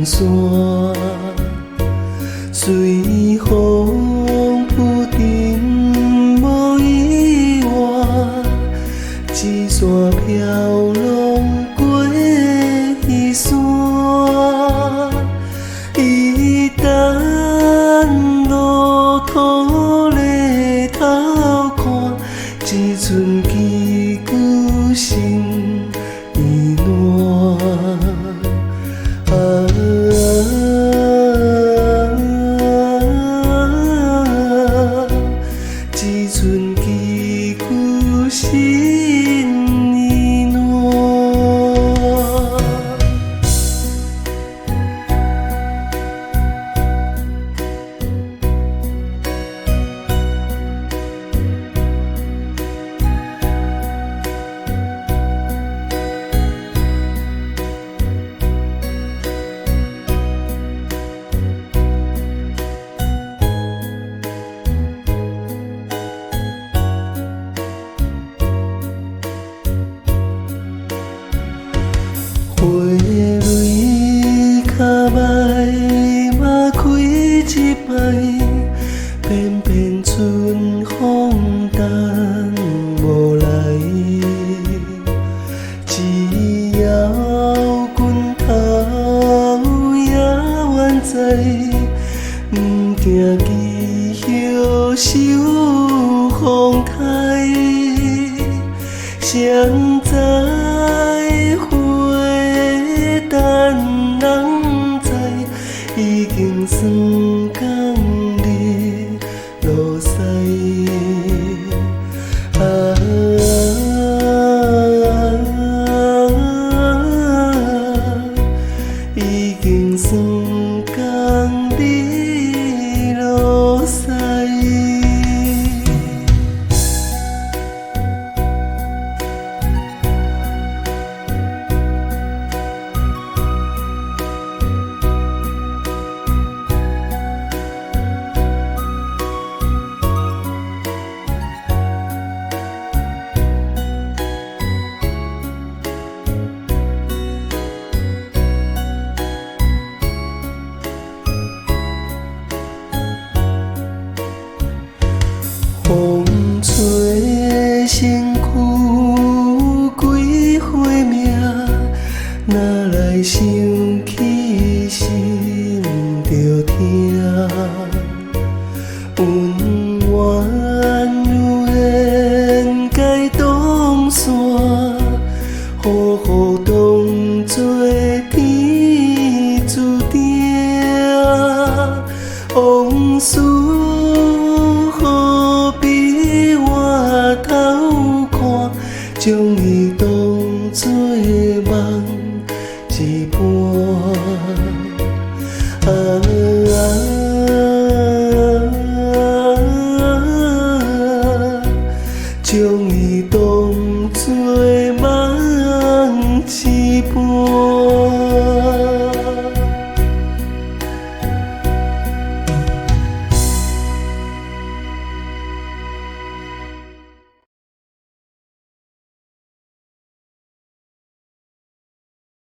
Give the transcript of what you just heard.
线，随风浮沉无意外，一线飘浪过彼山。伊等路途咧头看，一寸旗鼓心意暖。一寸旗鼓心意暖。花蕊较歹，嘛开一摆，偏偏春风等无来。只要拳头也愿知，毋惊枝叶受风台，谁知等人知，已经霜降日落西。已经霜降日落西。风吹身躯几花名，哪来想起心着痛。温暖如缘该当线，好好当作天注定。往事将伊当作梦一半。